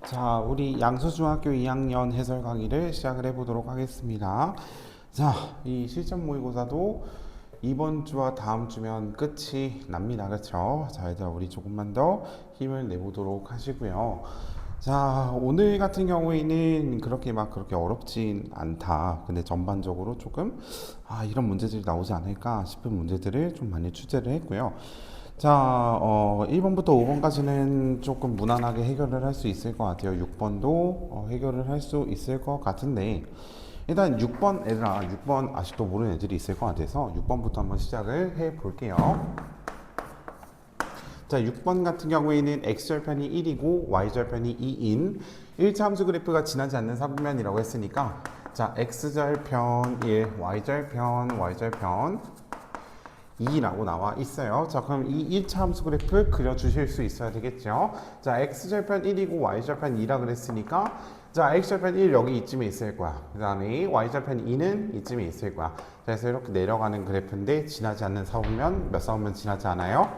자, 우리 양수중학교 2학년 해설 강의를 시작을 해보도록 하겠습니다. 자, 이 실전 모의고사도 이번 주와 다음 주면 끝이 납니다. 그렇죠? 자, 일단 우리 조금만 더 힘을 내보도록 하시고요. 자, 오늘 같은 경우에는 그렇게 어렵진 않다. 근데 전반적으로 조금 이런 문제들이 나오지 않을까 싶은 문제들을 좀 많이 출제를 했고요. 자, 1번부터 5번까지는 조금 무난하게 해결을 할 수 있을 것 같아요. 6번도 해결을 할 수 있을 것 같은데, 일단 6번 아직도 모르는 애들이 있을 것 같아서 6번부터 한번 시작을 해 볼게요. 자, 6번 같은 경우에는 x절편이 1이고 y절편이 2인 1차 함수 그래프가 지나지 않는 사분면이라고 했으니까, 자, x절편 1, y절편 2라고 나와 있어요. 자, 그럼 이 1차 함수 그래프 그려주실 수 있어야 되겠죠. 자, x절편 1이고 y절편 2라 그랬으니까, 자, x절편 1 여기 이쯤에 있을 거야. 그 다음에 y절편 2는 이쯤에 있을 거야. 그래서 이렇게 내려가는 그래프인데, 지나지 않는 사분면, 몇 사분면 지나지 않아요?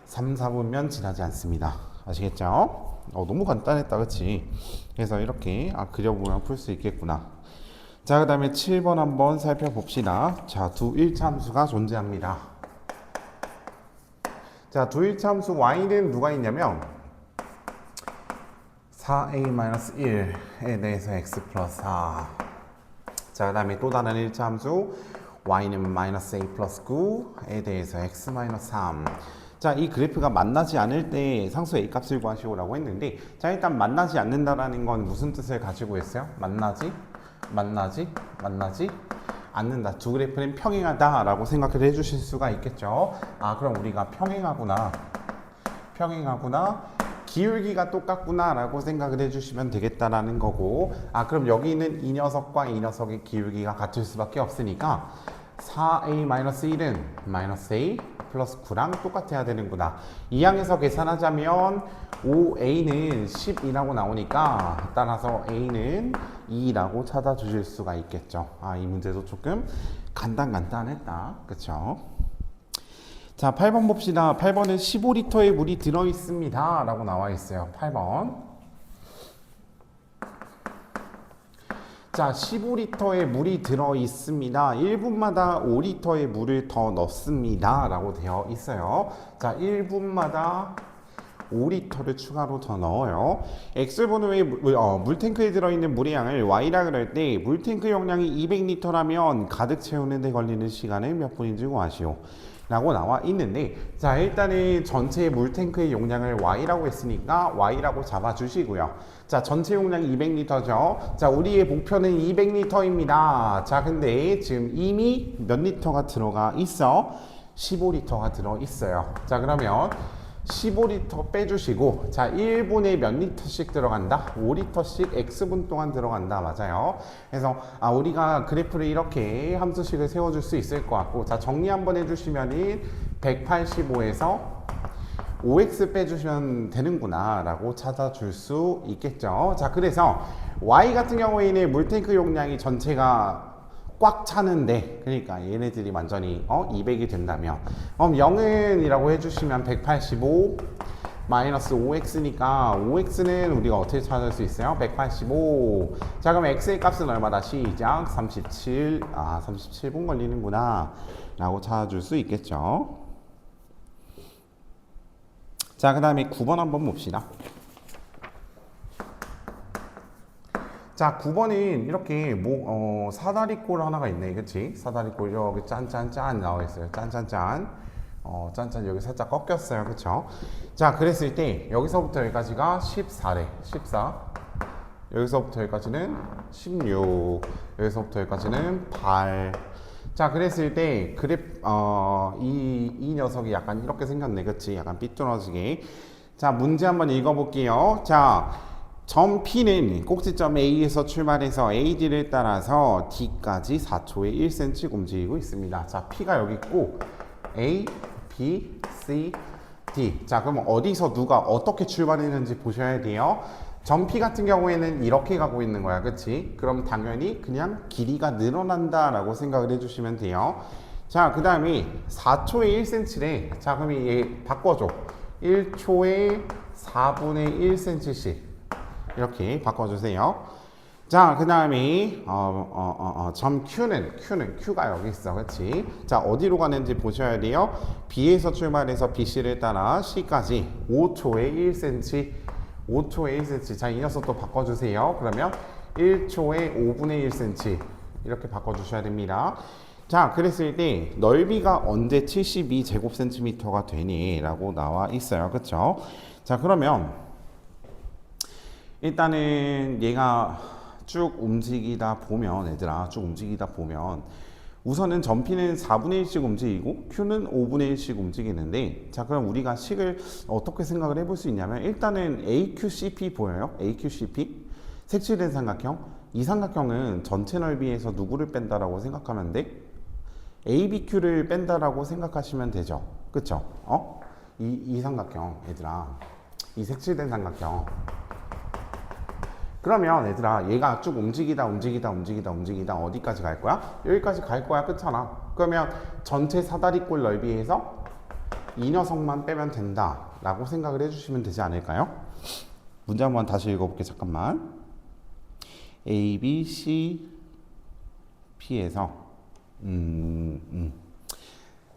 3, 4분면 지나지 않습니다. 아시겠죠? 너무 간단했다, 그치? 그래서 이렇게 그려보면 풀 수 있겠구나. 자, 그 다음에 7번 한번 살펴봅시다. 자, 두 1차 함수가 존재합니다. 자, 두 1차 함수 y는 누가 있냐면 4a-1에 대해서 x 플러스 4. 자, 그 다음에 또 다른 1차 함수 y는 마이너스 a 플러스 9에 대해서 x 마이너스 3. 자, 이 그래프가 만나지 않을 때 상수 a 값을 구하시오라고 했는데, 자, 일단 만나지 않는다라는 건 무슨 뜻을 가지고 있어요? 만나지 않는다. 두 그래프는 평행하다 라고 생각을 해주실 수가 있겠죠. 그럼 우리가 평행하구나, 기울기가 똑같구나 라고 생각을 해주시면 되겠다라는 거고, 그럼 여기 있는 이 녀석과 이 녀석의 기울기가 같을 수밖에 없으니까 4a-1은 마이너스 a 플러스 9랑 똑같아야 되는구나. 이 항에서 계산하자면 5a는 10이라고 나오니까, 따라서 a는 2라고 찾아주실 수가 있겠죠. 이 문제도 조금 간단했다. 그쵸? 자, 8번 봅시다. 8번은 15리터의 물이 들어있습니다 라고 나와 있어요. 8번. 자, 15리터의 물이 들어있습니다. 1분마다 5리터의 물을 더 넣습니다 라고 되어 있어요. 자, 1분마다 5리터를 추가로 더 넣어요. X번호의 물탱크에 들어있는 물의 양을 Y라 그럴 때 물탱크 용량이 200리터라면 가득 채우는 데 걸리는 시간은 몇 분인지 구하시오 라고 나와 있는데, 자, 일단은 전체 물탱크의 용량을 Y라고 했으니까 Y라고 잡아주시고요. 자, 전체 용량이 200리터죠. 자, 우리의 목표는 200리터입니다. 자, 근데 지금 이미 몇 리터가 들어가 있어? 15리터가 들어 있어요. 자, 그러면 15리터 빼주시고, 자, 1분에 몇 리터씩 들어간다? 5리터씩 x분 동안 들어간다. 맞아요. 그래서 우리가 그래프를 이렇게 함수식을 세워줄 수 있을 것 같고, 자, 정리 한번 해주시면은 185에서 5x 빼주시면 되는구나 라고 찾아줄 수 있겠죠. 자, 그래서 y 같은 경우에는 물탱크 용량이 전체가 꽉 차는데, 그러니까 얘네들이 완전히 200이 된다면, 0은 이라고 해주시면 185 마이너스 5x니까 5x는 우리가 어떻게 찾을 수 있어요? 185. 자, 그럼 x의 값은 얼마다? 시작. 37. 37분 걸리는구나 라고 찾아줄 수 있겠죠. 자, 그 다음에 9번 한번 봅시다. 자, 9번은 이렇게 사다리꼴 하나가 있네. 그치? 사다리꼴 여기 짠짠짠 나와 있어요. 짠짠짠. 짠짠 여기 살짝 꺾였어요. 그쵸? 자, 그랬을 때 여기서부터 여기까지가 14래. 14. 여기서부터 여기까지는 16. 여기서부터 여기까지는 8. 자, 그랬을 때 이 녀석이 약간 이렇게 생겼네. 그치? 약간 삐뚤어지게. 자, 문제 한번 읽어볼게요. 자, 점 P는 꼭지점 A에서 출발해서 AD를 따라서 D까지 4초에 1cm 움직이고 있습니다. 자, P가 여기 있고 A, B, C, D. 자, 그럼 어디서 누가 어떻게 출발했는지 보셔야 돼요. 점 P 같은 경우에는 이렇게 가고 있는 거야. 그치? 그럼 당연히 그냥 길이가 늘어난다 라고 생각을 해주시면 돼요. 자, 그 다음에 4초에 1cm래. 자, 그럼 얘 바꿔줘. 1초에 4분의 1cm씩. 이렇게 바꿔주세요. 자, 그 다음에 점 Q가 여기 있어, 그렇지? 자, 어디로 가는지 보셔야 돼요. B에서 출발해서 BC를 따라 C까지 5초에 1cm, 5초에 1cm. 자, 이 녀석 또 바꿔주세요. 그러면 1초에 5분의 1cm 이렇게 바꿔주셔야 됩니다. 자, 그랬을 때 넓이가 언제 72제곱센티미터가 되니? 라고 나와 있어요, 그렇죠? 자, 그러면 일단은 얘가 쭉 움직이다 보면 얘들아 쭉 움직이다 보면 우선은 점 P는 4분의 1씩 움직이고 Q는 5분의 1씩 움직이는데 자 그럼 우리가 식을 어떻게 생각을 해볼 수 있냐면 일단은 AQCP 보여요? AQCP 색칠된 삼각형 이 삼각형은 전체 넓이에서 누구를 뺀다라고 생각하면 돼? ABQ를 뺀다라고 생각하시면 되죠 그쵸? 이 삼각형 얘들아 이 색칠된 삼각형 그러면 얘들아 얘가 쭉 움직이다 어디까지 갈 거야? 여기까지 갈 거야 끝잖아 그러면 전체 사다리꼴 넓이에서 이 녀석만 빼면 된다 라고 생각을 해주시면 되지 않을까요? 문제 한번 다시 읽어볼게 잠깐만 A, B, C, P에서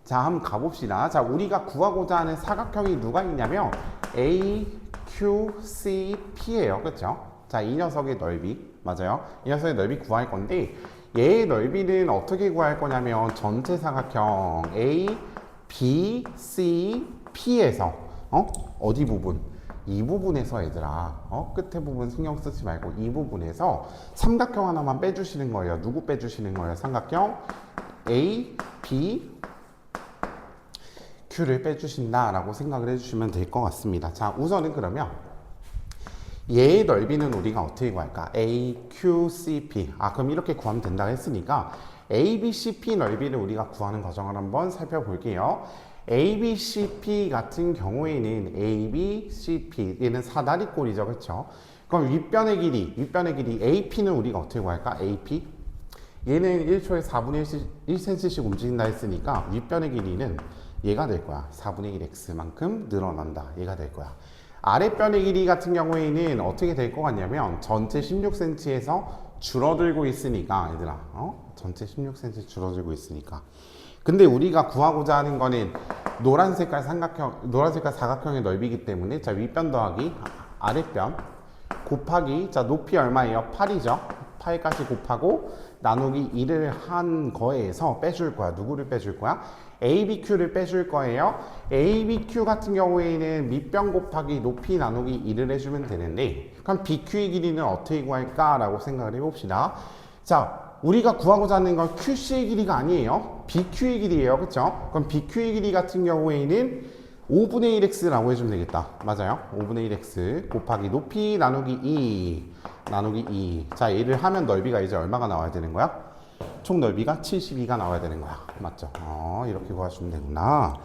자 한번 가봅시다 자 우리가 구하고자 하는 사각형이 누가 있냐면 A, Q, C, P예요 그쵸? 자, 이 녀석의 넓이 맞아요. 이 녀석의 넓이 구할 건데 얘의 넓이는 어떻게 구할 거냐면 전체 사각형 A, B, C, P에서 어디 부분? 이 부분에서 얘들아 끝에 부분 신경 쓰지 말고 이 부분에서 삼각형 하나만 빼주시는 거예요. 누구 빼주시는 거예요? 삼각형 A, B, Q를 빼주신다라고 생각을 해주시면 될 것 같습니다. 자, 우선은 그러면 얘의 넓이는 우리가 어떻게 구할까? A, Q, C, P. 그럼 이렇게 구하면 된다 했으니까 A, B, C, P 넓이를 우리가 구하는 과정을 한번 살펴볼게요. A, B, C, P 같은 경우에는 A, B, C, P 얘는 사다리꼴이죠, 그렇죠? 그럼 윗변의 길이 AP는 우리가 어떻게 구할까? AP 얘는 1초에 4분의 1cm씩 움직인다 했으니까 윗변의 길이는 얘가 될 거야. 4분의 1x만큼 늘어난다. 얘가 될 거야. 아랫변의 길이 같은 경우에는 어떻게 될 것 같냐면 전체 16cm에서 줄어들고 있으니까 얘들아 전체 16cm 줄어들고 있으니까 근데 우리가 구하고자 하는 거는 노란 색깔 사각형의 넓이기 때문에 자 윗변 더하기 아랫변 곱하기 자 높이 얼마예요? 8이죠 8까지 곱하고 나누기 2를 한 거에서 빼줄 거야 누구를 빼줄 거야? ABQ를 빼줄 거예요. ABQ 같은 경우에는 밑변 곱하기 높이 나누기 2를 해주면 되는데 그럼 BQ의 길이는 어떻게 구할까? 라고 생각을 해봅시다. 자, 우리가 구하고자 하는 건 QC의 길이가 아니에요. BQ의 길이에요. 그쵸? 그럼 BQ의 길이 같은 경우에는 5분의 1x라고 해주면 되겠다. 맞아요. 5분의 1x 곱하기 높이 나누기 2 자, 얘를 하면 넓이가 이제 얼마가 나와야 되는 거야? 총 넓이가 72가 나와야 되는 거야. 맞죠? 이렇게 구하시면 되구나.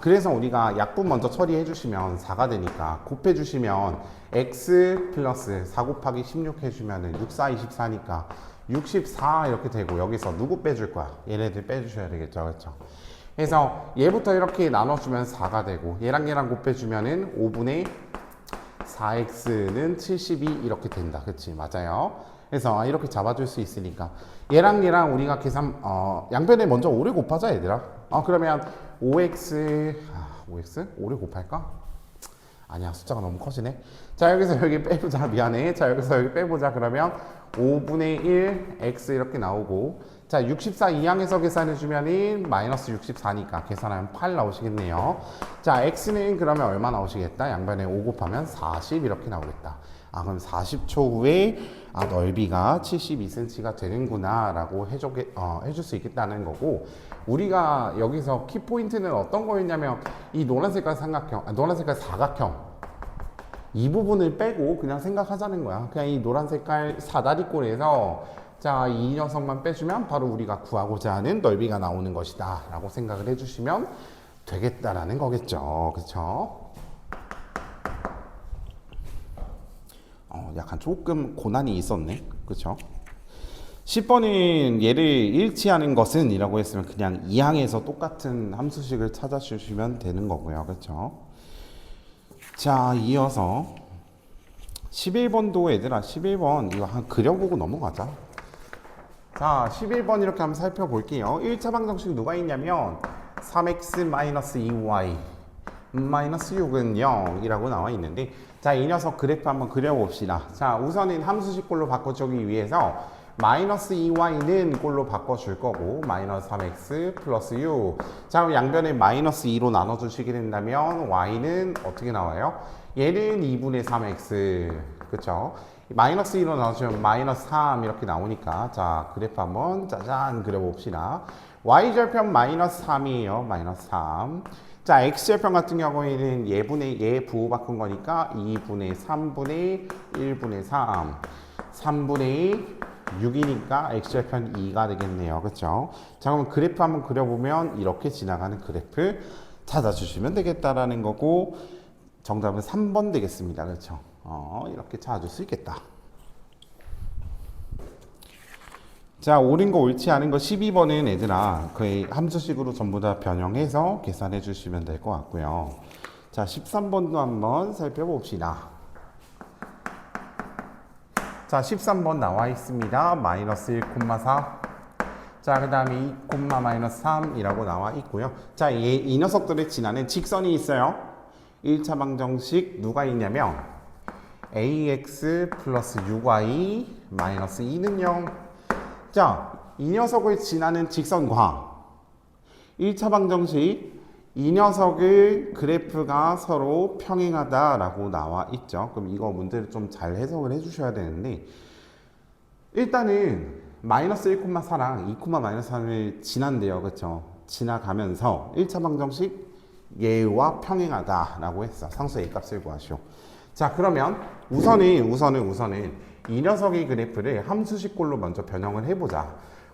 그래서 우리가 약분 먼저 처리해 주시면 4가 되니까 곱해 주시면 x 플러스 4 곱하기 16 해주면은 6, 4, 24니까 64 이렇게 되고 여기서 누구 빼줄 거야? 얘네들 빼주셔야 되겠죠. 그렇죠? 그래서 얘부터 이렇게 나눠주면 4가 되고 얘랑 곱해주면은 5분의 4x는 72 이렇게 된다. 그치? 맞아요. 그래서 이렇게 잡아줄 수 있으니까 얘랑 우리가 계산 양변에 먼저 5를 곱하자 얘들아 그러면 5x 5를 곱할까? 아니야 숫자가 너무 커지네 자 여기서 여기 빼보자 미안해 자 여기서 여기 빼보자 그러면 5분의 1 x 이렇게 나오고 자 64 이항에서 계산해주면은 마이너스 64니까 계산하면 8 나오시겠네요 자 x는 그러면 얼마 나오시겠다 양변에 5 곱하면 40 이렇게 나오겠다 그럼 40초 후에 넓이가 72cm가 되는구나 라고 해줄 수 있겠다는 거고 우리가 여기서 키포인트는 어떤 거였냐면 이 노란 색깔 사각형 이 부분을 빼고 그냥 생각하자는 거야 그냥 이 노란 색깔 사다리꼴에서 자 이 녀석만 빼주면 바로 우리가 구하고자 하는 넓이가 나오는 것이다 라고 생각을 해주시면 되겠다라는 거겠죠 그렇죠? 약간 조금 고난이 있었네. 그쵸? 10번은 얘를 일치하는 것은 이라고 했으면 그냥 이항에서 똑같은 함수식을 찾아주시면 되는 거고요. 그쵸? 자, 이어서 11번도 얘들아 11번 이거 한 그려보고 넘어가자. 자 11번 이렇게 한번 살펴볼게요. 1차 방정식 누가 있냐면 3x-2y 마이너스 6은 0이라고 나와 있는데, 자 이 녀석 그래프 한번 그려봅시다. 자 우선은 함수식 꼴로 바꿔주기 위해서 마이너스 2y는 꼴로 바꿔줄 거고 마이너스 3x 플러스 6. 자 그럼 양변에 마이너스 2로 나눠주시게 된다면 y는 어떻게 나와요? 얘는 2분의 3x 그쵸? 마이너스 2로 나눠주면 마이너스 3 이렇게 나오니까 자 그래프 한번 짜잔 그려봅시다. y절편 마이너스 3이에요. 마이너스 3. 자 x절편 같은 경우에는 얘 부호 바꾼 거니까 2분의 3분의 1분의 3 3분의 6이니까 x절편 2가 되겠네요. 그쵸? 자 그럼 그래프 한번 그려보면 이렇게 지나가는 그래프 찾아주시면 되겠다라는 거고, 정답은 3번 되겠습니다. 그렇죠? 이렇게 찾아줄 수 있겠다. 자, 옳은 거 옳지 않은 거 12번은 얘들아 거의 함수식으로 전부 다 변형해서 계산해 주시면 될 것 같고요. 자, 13번도 한번 살펴봅시다. 자, 13번 나와 있습니다. 마이너스 1,4. 자, 그 다음에 2, 마이너스 3이라고 나와 있고요. 자, 이 녀석들을 지나는 직선이 있어요. 1차 방정식 누가 있냐면 ax 플러스 6y 마이너스 2는 0. 자, 이 녀석을 지나는 직선과 1차 방정식 이 녀석의 그래프가 서로 평행하다라고 나와 있죠. 그럼 이거 문제를 좀 잘 해석을 해주셔야 되는데, 일단은 마이너스 1,4랑 2, 마이너스 3을 지난대요. 그렇죠? 지나가면서 1차 방정식 얘와 평행하다라고 했어. 상수 A 값을 구하시오. 자, 그러면 우선은 이 녀석의 그래프를 함수식 꼴로 먼저 변형을 해보자.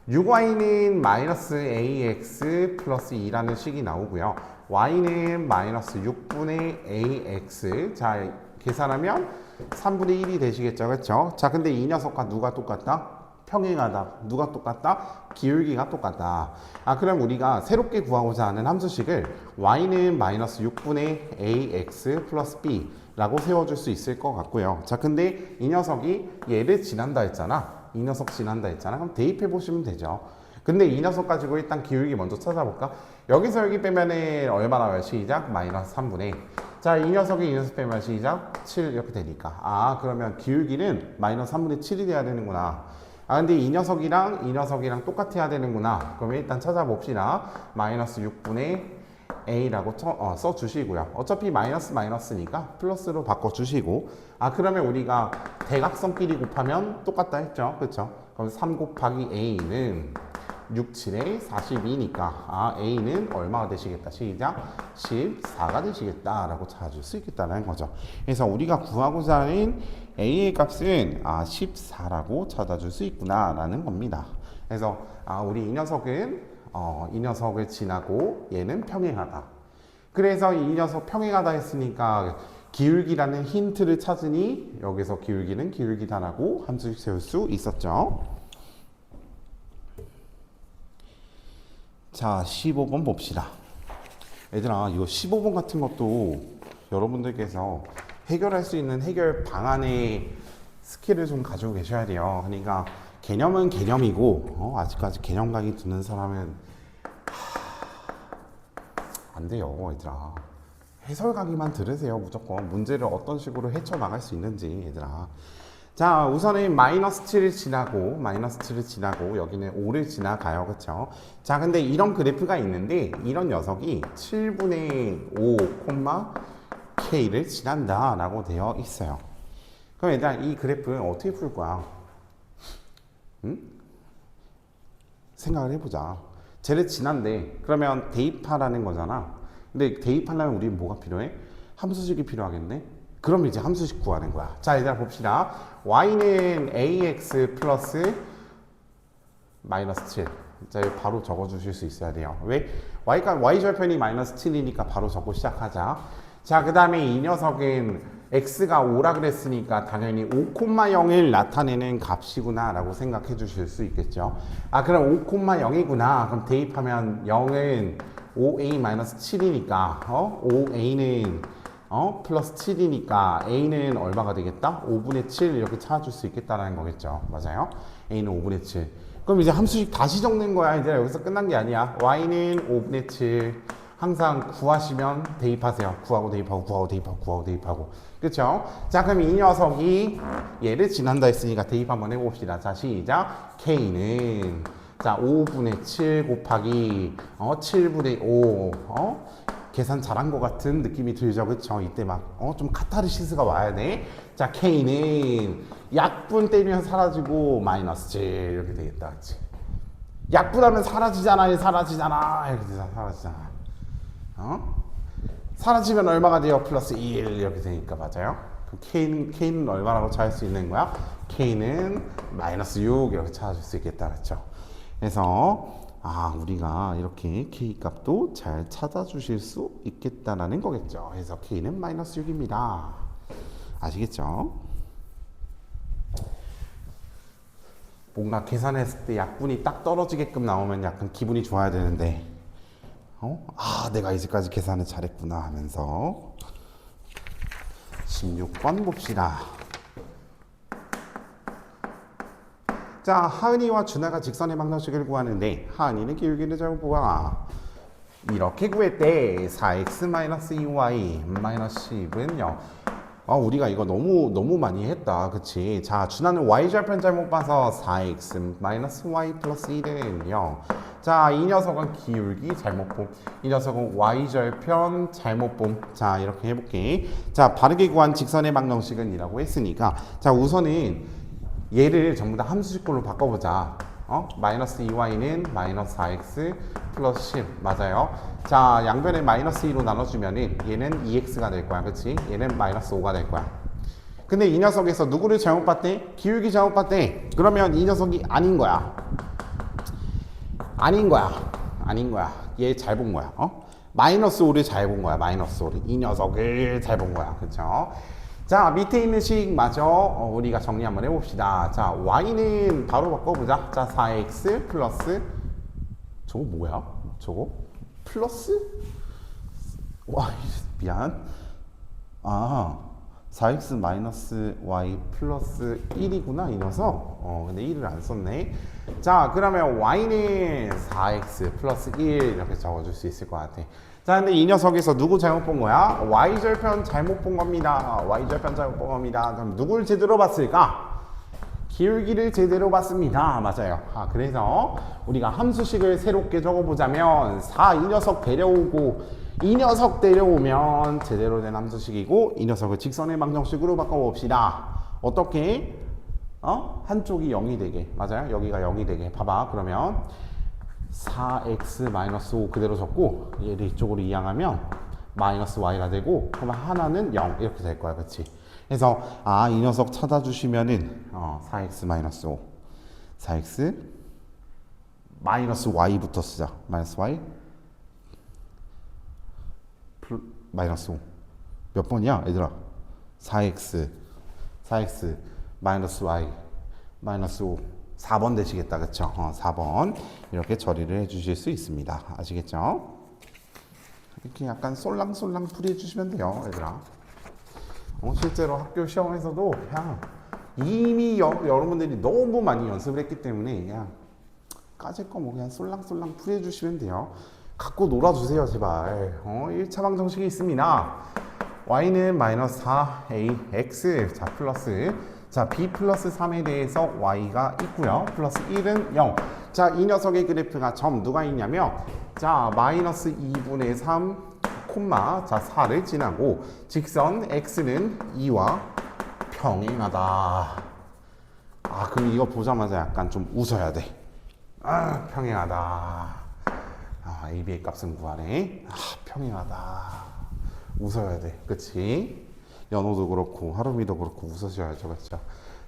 6y는 마이너스 ax 플러스 2라는 식이 나오고요. y는 마이너스 6분의 ax. 자, 계산하면 3분의 1이 되시겠죠. 그렇죠? 자, 근데 이 녀석과 누가 똑같다? 평행하다. 누가 똑같다? 기울기가 똑같다. 아, 그럼 우리가 새롭게 구하고자 하는 함수식을 y는 마이너스 6분의 ax 플러스 b 라고 세워줄 수 있을 것 같고요. 자, 근데 이 녀석이 얘를 지난다 했잖아. 이 녀석 지난다 했잖아. 그럼 대입해 보시면 되죠. 근데 이 녀석 가지고 일단 기울기 먼저 찾아볼까? 여기서 여기 빼면은 얼마 나와요? 시작 마이너스 3분의. 자, 이 녀석이 이 녀석 빼면 시작 7 이렇게 되니까. 아, 그러면 기울기는 마이너스 3분의 7이 돼야 되는구나. 아, 근데 이 녀석이랑 똑같아야 되는구나. 그러면 일단 찾아봅시다. 마이너스 6분의 A라고 써주시고요. 어차피 마이너스니까 플러스로 바꿔주시고, 아, 그러면 우리가 대각선끼리 곱하면 똑같다 했죠. 그렇죠? 그럼 3 곱하기 A는 6, 7에 42니까 아, A는 얼마가 되시겠다. 시작 14가 되시겠다라고 찾아줄 수 있겠다는 거죠. 그래서 우리가 구하고자 하는 A의 값은 14라고 찾아줄 수 있구나라는 겁니다. 그래서 우리 이 녀석은 이 녀석을 지나고 얘는 평행하다. 그래서 이 녀석 평행하다 했으니까 기울기라는 힌트를 찾으니 여기서 기울기는 기울기다라고 함수식 세울 수 있었죠. 자, 15번 봅시다. 얘들아, 이거 15번 같은 것도 여러분들께서 해결할 수 있는 해결 방안의 스킬을 좀 가지고 계셔야 돼요. 그러니까 개념은 개념이고 아직까지 개념 강의 듣는 사람은 안 돼요. 얘들아, 해설 강의만 들으세요. 무조건 문제를 어떤 식으로 헤쳐나갈 수 있는지. 얘들아, 자, 우선은 마이너스 7을 지나고 여기는 5를 지나가요. 그쵸? 자, 근데 이런 그래프가 있는데 이런 녀석이 7분의 5, K를 지난다 라고 되어 있어요. 그럼 일단 이 그래프 어떻게 풀 거야? 응? 생각을 해보자. 쟤를 지난데 그러면 대입하라는 거잖아. 근데 대입하려면 우리는 뭐가 필요해? 함수식이 필요하겠네. 그럼 이제 함수식 구하는 거야. 자, 얘들아 봅시다. y는 ax 플러스 마이너스 7. 자, 이거 바로 적어주실 수 있어야 돼요. 왜? y절편이 마이너스 7이니까 바로 적고 시작하자. 자, 그 다음에 이 녀석은 x가 5라 그랬으니까 당연히 5,0을 나타내는 값이구나 라고 생각해 주실 수 있겠죠. 아, 그럼 5,0이구나. 그럼 대입하면 0은 5a-7이니까 5a는 플러스 7이니까 a는 얼마가 되겠다? 5분의 7 이렇게 찾아줄 수 있겠다라는 거겠죠. 맞아요. a는 5분의 7. 그럼 이제 함수식 다시 적는 거야. 이제 여기서 끝난 게 아니야. y는 5분의 7. 항상 구하시면 대입하세요. 구하고 대입하고 구하고 대입하고 구하고 대입하고. 그쵸? 자, 그럼 이 녀석이 얘를 지난다 했으니까 대입 한번 해봅시다. 자, 시작. k는 자 5분의 7 곱하기 7분의 5 계산 잘한 것 같은 느낌이 들죠. 그쵸? 이때 막 좀 카타르시스가 와야 돼. 자, k는 약분 때리면 사라지고 마이너스 7 이렇게 되겠다. 그치? 약분하면 사라지잖아. 사라지잖아. 이렇게 돼서 사라지잖아. 사라지면 얼마가 돼요? 플러스 1 이렇게 되니까. 맞아요. 그 K는 얼마라고 찾을 수 있는 거야? K는 마이너스 6 이렇게 찾아줄 수 있겠다. 그렇죠? 그래서 우리가 이렇게 K 값도 잘 찾아주실 수 있겠다라는 거겠죠. 그래서 K는 마이너스 6입니다. 아시겠죠? 뭔가 계산했을 때 약분이 딱 떨어지게끔 나오면 약간 기분이 좋아야 되는데 내가 이제까지 계산을 잘했구나 하면서 16번 봅시다. 자, 하은이와 준하가 직선의 방정식을 구하는데 하은이는 기울기를 잘 구하. 이렇게 구했대. 4x-2y 10은 0. 우리가 이거 너무 많이 했다. 그치? 자, 준하는 y절편 잘못 봐서 4x-y 플러스 1은 0. 자, 이 녀석은 기울기 잘못 봄. 이 녀석은 y절편 잘못 봄. 자, 이렇게 해볼게. 자, 바르게 구한 직선의 방정식은 이라고 했으니까 자, 우선은 얘를 전부 다 함수식으로 바꿔보자. 마이너스 2y는 마이너스 4x 플러스 10 맞아요. 자, 양변에 마이너스 2로 나눠주면은 얘는 2x가 될 거야. 그치? 얘는 마이너스 5가 될 거야. 근데 이 녀석에서 누구를 잘못 봤대? 기울기 잘못 봤대. 그러면 이 녀석이 아닌 거야. 아닌 거야. 얘 잘 본 거야. 마이너스 5를 잘 본 거야. 마이너스 5를. 이 녀석을 잘 본 거야. 그쵸? 자, 밑에 있는 식 마저 우리가 정리 한번 해봅시다. 자, y는 바로 바꿔보자. 자, 4x 플러스 저거 뭐야? 저거? 플러스? 와, 미안. 4x 마이너스 y 플러스 1이구나 이 녀석. 근데 1을 안 썼네. 자, 그러면 y는 4x 플러스 1 이렇게 적어줄 수 있을 것 같아. 자, 근데 이 녀석에서 누구 잘못 본 거야? y절편 잘못 본 겁니다. y절편 잘못 본 겁니다. 그럼 누굴 제대로 봤을까? 기울기를 제대로 봤습니다. 맞아요. 그래서 우리가 함수식을 새롭게 적어보자면 4 이 녀석 데려오고 이 녀석 데려오면 제대로 된 함수식이고 이 녀석을 직선의 방정식으로 바꿔봅시다. 어떻게? 한쪽이 0이 되게. 맞아요. 여기가 0이 되게. 봐봐. 그러면 4x-5 그대로 적고 얘를 이쪽으로 이항하면 마이너스 y가 되고 그러면 하나는 0 이렇게 될 거야. 그치? 그래서 이 녀석 찾아주시면은 4x-5 4x 마이너스 y부터 쓰자. 마이너스 y 마이너스 5 몇 번이야 얘들아? 4x 마이너스 y 마이너스 5 4번 되시겠다. 그쵸? 4번 이렇게 처리를 해 주실 수 있습니다. 아시겠죠? 이렇게 약간 쏠랑쏠랑 풀이해 주시면 돼요 얘들아. 실제로 학교 시험에서도 그냥 이미 여러분들이 너무 많이 연습을 했기 때문에 그냥 까짓 거 뭐 그냥 쏠랑쏠랑 풀이해 주시면 돼요. 갖고 놀아주세요 제발. 1차 방정식이 있습니다. y는 마이너스 4ax 자 플러스 자 b 플러스 3에 대해서 y가 있고요. 플러스 1은 0. 자, 이 녀석의 그래프가 점 누가 있냐면 자 마이너스 2분의 3 콤마 자 4를 지나고 직선 x는 2와 평행하다. 그럼 이거 보자마자 약간 좀 웃어야 돼. 평행하다. AB의 값은 구하래. 평행하다. 웃어야 돼. 그치? 연호도 그렇고 하루미도 그렇고 웃으셔야죠. 그렇죠?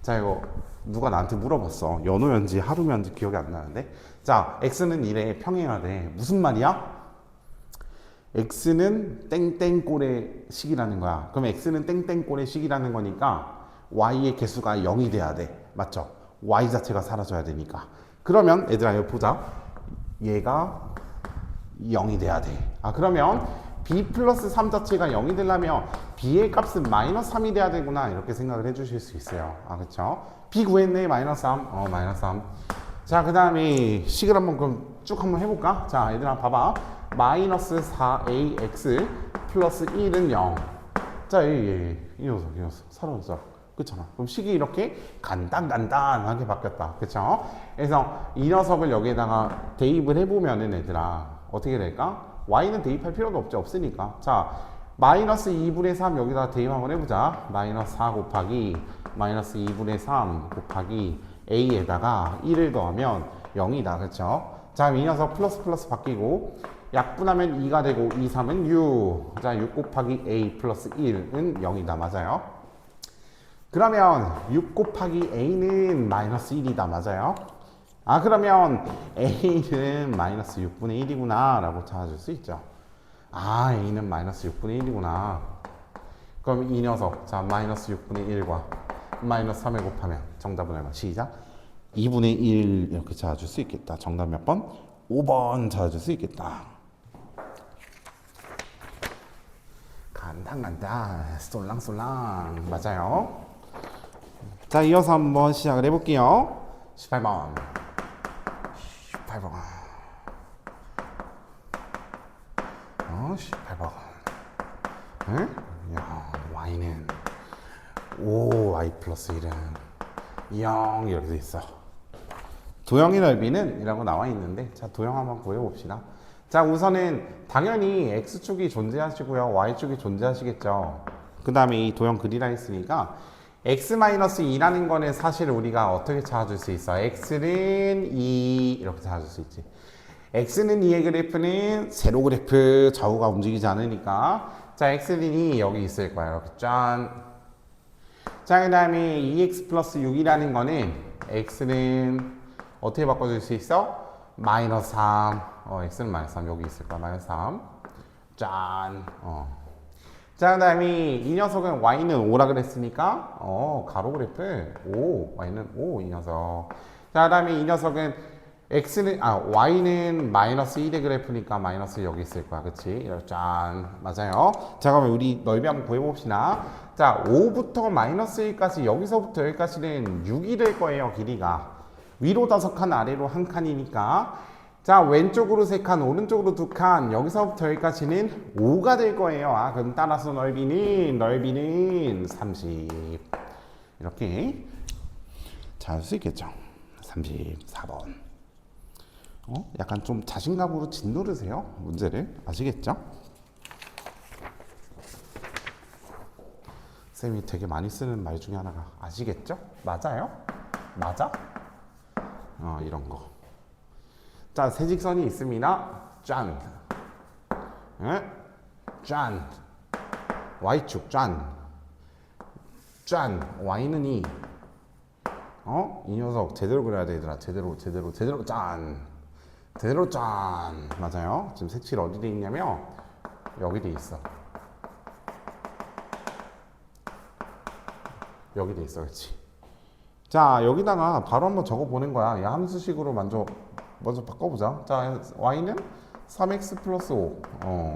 자, 이거 누가 나한테 물어봤어. 연호였는지 하루미였는지 기억이 안 나는데. 자, x는 1에 평행하대. 무슨 말이야? x는 땡땡꼴의 식이라는 거야. 그럼 x는 땡땡꼴의 식이라는 거니까 y의 개수가 0이 돼야 돼. 맞죠? y 자체가 사라져야 되니까. 그러면 얘들아 이거 보자. 얘가 0이 돼야 돼. 그러면 b 플러스 3 자체가 0이 되려면 b의 값은 마이너스 3이 돼야 되구나 이렇게 생각을 해주실 수 있어요. 아 그쵸? b 구했네 마이너스 3. 마이너스 3. 자 그 다음에 식을 한번 그럼 쭉 한번 해볼까? 자 얘들아 봐봐. 마이너스 4ax 플러스 1은 0. 자 이 녀석 사라졌어. 그렇잖아. 그럼 식이 이렇게 간단하게 바뀌었다. 그쵸? 그래서 이 녀석을 여기에다가 대입을 해보면은 얘들아 어떻게 될까? y는 대입할 필요도 없으니까. 자 마이너스 2분의 3 여기다 대입 한번 해보자. 마이너스 4 곱하기 마이너스 2분의 3 곱하기 a에다가 1을 더하면 0이다. 그쵸? 자 이 녀석 플러스 바뀌고 약분하면 2가 되고 2, 3은 6. 자 6 곱하기 a 플러스 1은 0이다. 맞아요? 그러면 6 곱하기 a는 마이너스 1이다. 맞아요? 아 그러면 a는 마이너스 6분의 1이구나 라고 찾아줄 수 있죠. 아 a는 마이너스 6분의 1이구나. 그럼 이 녀석 자 마이너스 6분의 1과 마이너스 3을 곱하면 정답은 얼마? 시작 2분의 1 이렇게 찾아줄 수 있겠다. 정답 몇 번? 5번 찾아줄 수 있겠다. 간단 쏠랑쏠랑 맞아요. 자 이어서 한번 시작을 해볼게요. 18번 어 18번 응? 야, y는 5y 플러스 1은 0 이렇게 돼 있어. 도형의 넓이는 이라고 나와 있는데 자 도형 한번 구해봅시다. 자 우선은 당연히 x축이 존재하시고요 y축이 존재하시겠죠. 그 다음에 이 도형 그리라 했으니까 x-2라는 거는 사실 우리가 어떻게 찾아줄 수 있어? x는 2 이렇게 찾아줄 수 있지. x는 2의 그래프는 세로 그래프 좌우가 움직이지 않으니까 자 x는 2 여기 있을 거야. 이렇게 짠. 자 그 다음에 2x 플러스 6이라는 거는 x는 어떻게 바꿔줄 수 있어? 마이너스 3. x는 마이너스 3 여기 있을 거야. 마이너스 3. 짠. 자, 그 다음에 이 녀석은 y는 5라 그랬으니까 가로 그래프 5, y는 5 이 녀석. 자, 그 다음에 이 녀석은 y는 마이너스 1의 그래프니까 마이너스 여기 있을 거야. 그치? 이렇게 짠. 맞아요. 자, 그러면 우리 넓이 한번 구해봅시다. 자, 5부터 마이너스 1까지 여기서부터 여기까지는 6이 될 거예요. 길이가. 위로 5칸 아래로 1칸이니까 자 왼쪽으로 3칸 오른쪽으로 2칸 여기서부터 여기까지는 5가 될 거예요. 아 그럼 따라서 넓이는 30 이렇게 잘 수 있겠죠. 34번 약간 좀 자신감으로 짓누르세요. 문제를 아시겠죠? 쌤이 되게 많이 쓰는 말 중에 하나가 아시겠죠? 맞아요? 맞아? 이런 거. 자, 세직선이 있습니다. 짠. 짠. Y축 짠. 짠. Y는 2. 이 녀석 제대로 그려야 돼, 얘들아. 제대로 짠. 제대로 짠. 맞아요. 지금 색칠 어디 돼 있냐면 여기 돼 있어. 여기 돼 있어. 그렇지. 자 여기다가 바로 한번 적어 보는 거야. 이 함수식으로 먼저 바꿔보자. 자 y는 3x 플러스 5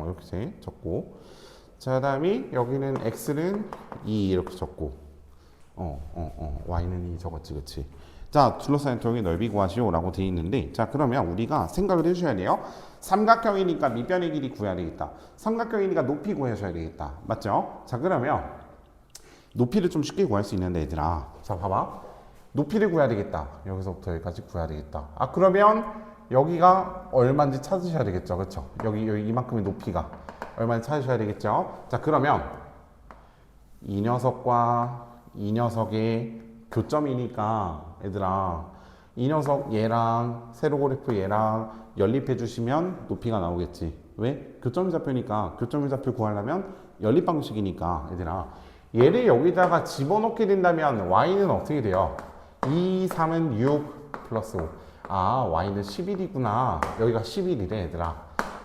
이렇게 적고 자 그 다음에 여기는 x는 2 이렇게 적고 y는 2 적었지. 그치. 자 둘러싸인 도형의 넓이 구하시오 라고 되어 있는데 자 그러면 우리가 생각을 해주셔야 돼요. 삼각형이니까 밑변의 길이 구해야 되겠다. 삼각형이니까 높이 구하셔야 되겠다. 맞죠? 자 그러면 높이를 좀 쉽게 구할 수 있는데 얘들아 자 봐봐. 높이를 구해야 되겠다. 여기서부터 여기까지 구해야 되겠다. 아 그러면 여기가 얼마인지 찾으셔야 되겠죠. 그렇죠? 여기 이만큼의 높이가 얼마인지 찾으셔야 되겠죠. 자 그러면 이 녀석과 이 녀석의 교점이니까 얘들아 이 녀석 얘랑 세로 그래프 얘랑 연립해 주시면 높이가 나오겠지. 왜? 교점이 잡히니까 교점의 좌표 구하려면 연립 방식이니까 얘들아 얘를 여기다가 집어넣게 된다면 y는 어떻게 돼요? 2, 3은 6 플러스 5. 아, y는 11이구나. 여기가 11이래, 얘들아.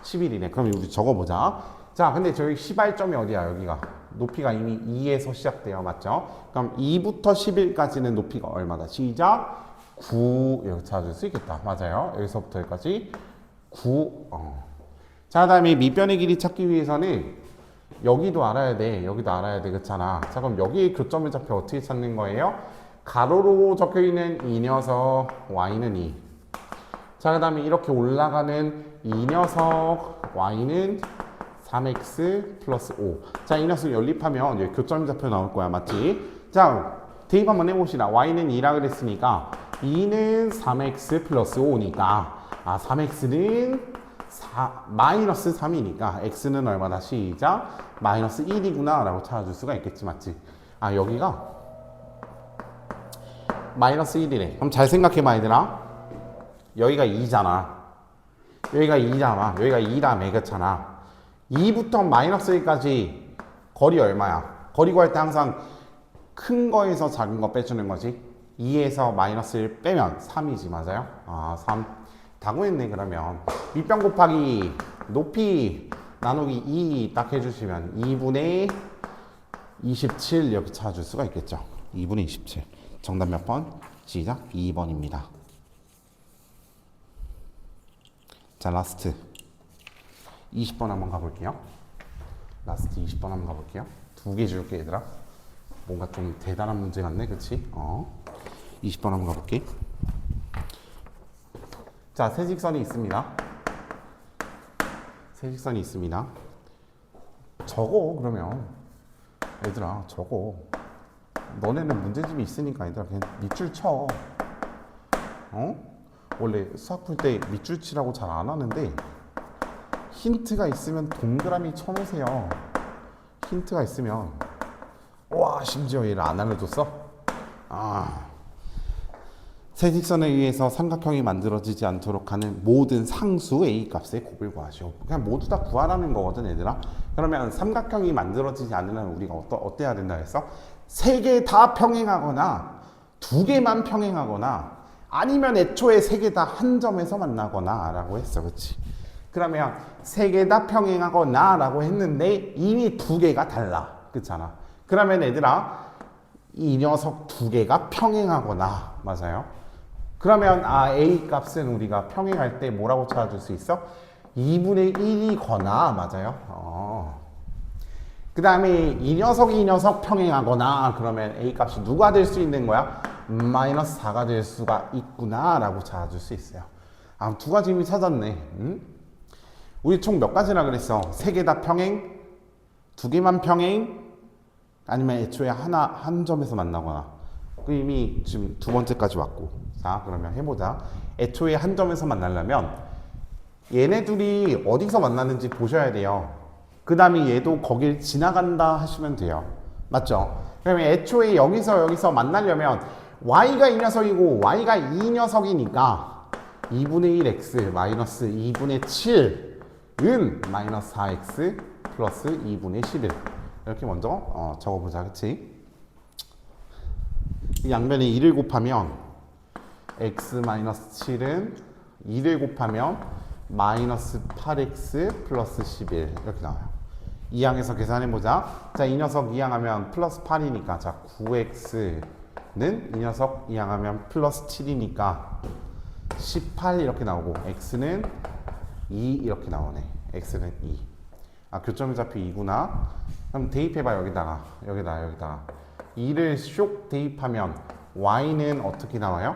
11이네. 그럼 우리 적어보자. 자, 근데 저기 시발점이 어디야, 여기가? 높이가 이미 2에서 시작돼요. 맞죠? 그럼 2부터 11까지는 높이가 얼마다? 시작. 9. 이렇게 찾아줄 수 있겠다. 맞아요. 여기서부터 여기까지 9. 자, 그다음에 밑변의 길이 찾기 위해서는 여기도 알아야 돼. 여기도 알아야 돼. 그렇잖아. 자, 그럼 여기에 교점을 잡혀 어떻게 찾는 거예요? 가로로 적혀 있는 이 녀석 y는 2. 자, 그다음에 이렇게 올라가는 이 녀석 y는 3x 플러스 5. 자, 이 녀석 연립하면 여기 교점이 잡혀 나올 거야. 맞지? 자, 대입 한번 해봅시다. y는 2라 그랬으니까 2는 3x 플러스 5니까 3x는 마이너스 3이니까 x는 얼마다? 시작. 마이너스 1이구나 라고 찾아줄 수가 있겠지. 맞지? 여기가 마이너스 1이래. 그럼 잘 생각해봐 얘들아. 여기가 2잖아. 여기가 2잖아. 여기가 2라며. 그렇잖아. 2부터 마이너스 1까지 거리 얼마야? 거리 구할 때 항상 큰 거에서 작은 거 빼주는 거지. 2에서 마이너스 1 빼면 3이지. 맞아요? 3. 다 구했네. 그러면 밑변 곱하기 높이 나누기 2 딱 해주시면 2분의 27 이렇게 찾아줄 수가 있겠죠. 2분의 27. 정답 몇 번? 시작. 2번입니다. 자, 라스트 20번 한번 가볼게요. 라스트 20번 한번 가볼게요. 2개 줄게 얘들아. 뭔가 좀 대단한 문제 같네. 그치? 20번 한번 가볼게. 자, 세직선이 있습니다. 세직선이 있습니다. 적어. 그러면 얘들아 적어. 너네는 문제집이 있으니까 얘들아 그냥 밑줄 쳐. 원래 수학 풀 때 밑줄 치라고 잘 안 하는데 힌트가 있으면 동그라미 쳐놓으세요. 힌트가 있으면. 와, 심지어 얘를 안 알려줬어? 세직선에 의해서 삼각형이 만들어지지 않도록 하는 모든 상수 A 값의 곱을 구하시오. 그냥 모두 다 구하라는 거거든 얘들아. 그러면 삼각형이 만들어지지 않으면 우리가 어때야 된다 했어? 3개 다 평행하거나 2개만 평행하거나 아니면 애초에 3개 다 한 점에서 만나거나 라고 했어. 그치? 그러면 3개 다 평행하거나 라고 했는데 이미 2개가 달라. 그렇잖아. 그러면 얘들아 이 녀석 2개가 평행하거나. 맞아요? 그러면 A 값은 우리가 평행할 때 뭐라고 찾아줄 수 있어? 2분의 1이거나. 맞아요? 그 다음에 이 녀석 평행하거나. 그러면 A 값이 누가 될 수 있는 거야? 마이너스 4가 될 수가 있구나 라고 찾아줄 수 있어요. 2가지 이미 찾았네. 우리 총 몇 가지나 그랬어? 3개 다 평행? 2개만 평행? 아니면 애초에 한 점에서 만나거나. 이미 지금 2번째까지 왔고. 자, 그러면 해보자. 애초에 한 점에서 만나려면 얘네 둘이 어디서 만나는지 보셔야 돼요. 그 다음에 얘도 거길 지나간다 하시면 돼요. 맞죠? 그러면 애초에 여기서 만나려면 y가 이 녀석이고 y가 이 녀석이니까 2분의 1x 마이너스 2분의 7은 마이너스 4x 플러스 2분의 11 이렇게 먼저 적어보자. 그치? 이 양변에 2를 곱하면 x 마이너스 7은 2를 곱하면 마이너스 8x 플러스 11 이렇게 나와요. 2항에서 계산해보자. 자, 이 녀석 2항하면 플러스 8이니까 자 9x는 이 녀석 2항하면 플러스 7이니까 18 이렇게 나오고 x는 2 이렇게 나오네. x는 2. 교점이 잡혀 2구나. 그럼 대입해봐. 여기다가 2를 쇽 대입하면 y는 어떻게 나와요?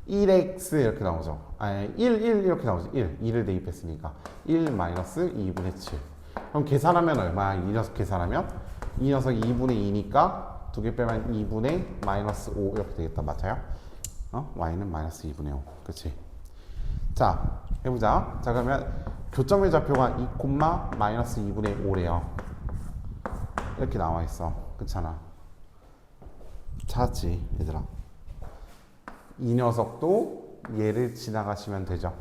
1x 이렇게 나오죠. 1 이렇게 나오죠. 2를 대입했으니까 1 마이너스 2분의 7. 그럼 계산하면 얼마야? 이 녀석 계산하면 이 녀석 2분의 2니까 2개 빼면 2분의 마이너스 5 이렇게 되겠다. 맞아요? y는 마이너스 2분의 5. 그치? 자, 해보자. 자, 그러면 교점의 좌표가 2, 마이너스 2분의 5래요. 이렇게 나와 있어. 그렇잖아. 찾았지, 얘들아. 이 녀석도 얘를 지나가시면 되죠.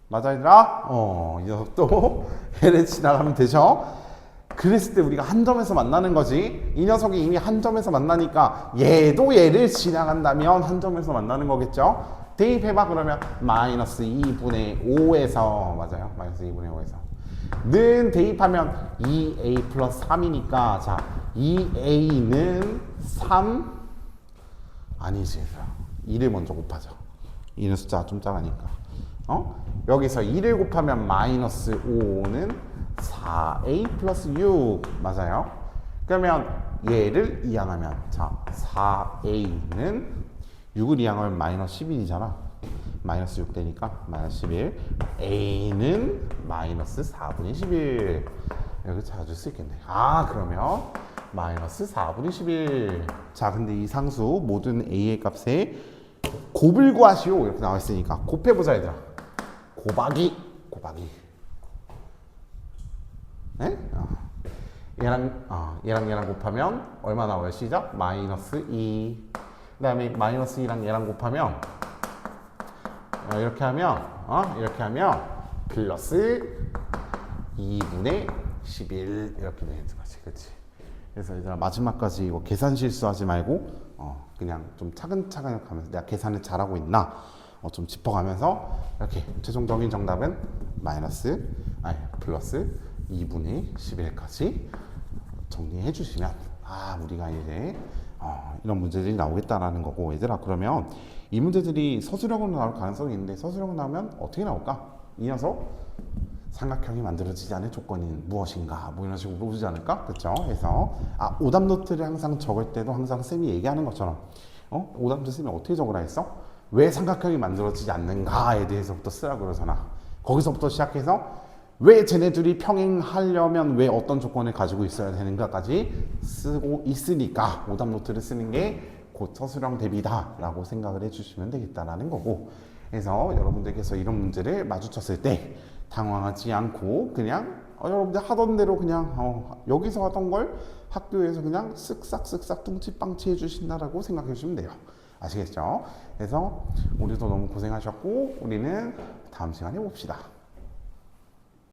맞아, 얘들아? 이 녀석도 얘를 지나가면 되죠. 그랬을 때 우리가 한 점에서 만나는 거지. 이 녀석이 이미 한 점에서 만나니까 얘도 얘를 지나간다면 한 점에서 만나는 거겠죠. 대입해봐. 그러면 마이너스 2분의 5에서 맞아요. 마이너스 2분의 5에서 는 대입하면 2a 플러스 3이니까 자 2a는 3 아니지. 2를 먼저 곱하죠. 2는 숫자가 좀 작으니까 여기서 2를 곱하면 마이너스 5는 4a 플러스 6 맞아요. 그러면 얘를 이항하면 자 4a는 6을 이항하면 마이너스 11이잖아. 마이너스 6 되니까 마이너스 11. a는 마이너스 4분의 11 이렇게 찾을 수 있겠네. 그러면 마이너스 4분의 11. 자 근데 이 상수 모든 a의 값에 곱을 구하시오 이렇게 나와 있으니까 곱해보자 얘들아. 곱하기 네? 얘랑 곱하면 얼마 나와요? 시작 마이너스 2. 그 다음에 마이너스 2랑 얘랑 곱하면 이렇게 하면 플러스 2분의 11 이렇게 되는 거지. 그치? 그래서 얘들아 마지막까지 이거 계산 실수하지 말고 그냥 좀 차근차근 가면서 내가 계산을 잘하고 있나 좀 짚어가면서 이렇게 최종적인 정답은 플러스 2분의 11까지 정리해 주시면 우리가 이제 이런 문제들이 나오겠다라는 거고. 얘들아 그러면 이 문제들이 서술형으로 나올 가능성이 있는데 서술형으로 나오면 어떻게 나올까? 이 녀석 삼각형이 만들어지지 않을 조건인 무엇인가 뭐 이런 식으로 물어보지 않을까? 그렇죠? 그래서 오답 노트를 항상 적을 때도 항상 쌤이 얘기하는 것처럼 오답 노트 쌤이 어떻게 적으라 했어? 왜 삼각형이 만들어지지 않는가에 대해서부터 쓰라 그러잖아. 거기서부터 시작해서 왜 쟤네들이 평행하려면 왜 어떤 조건을 가지고 있어야 되는가까지 쓰고 있으니까 오답 노트를 쓰는 게 곧 서술형 대비다 라고 생각을 해주시면 되겠다라는 거고. 그래서 여러분들께서 이런 문제를 마주쳤을 때 당황하지 않고 그냥 여러분들 하던 대로 그냥 여기서 하던 걸 학교에서 그냥 쓱싹쓱싹 뚱치빵치 해주신다라고 생각해 주시면 돼요. 아시겠죠? 그래서 오늘도 너무 고생하셨고 우리는 다음 시간에 봅시다.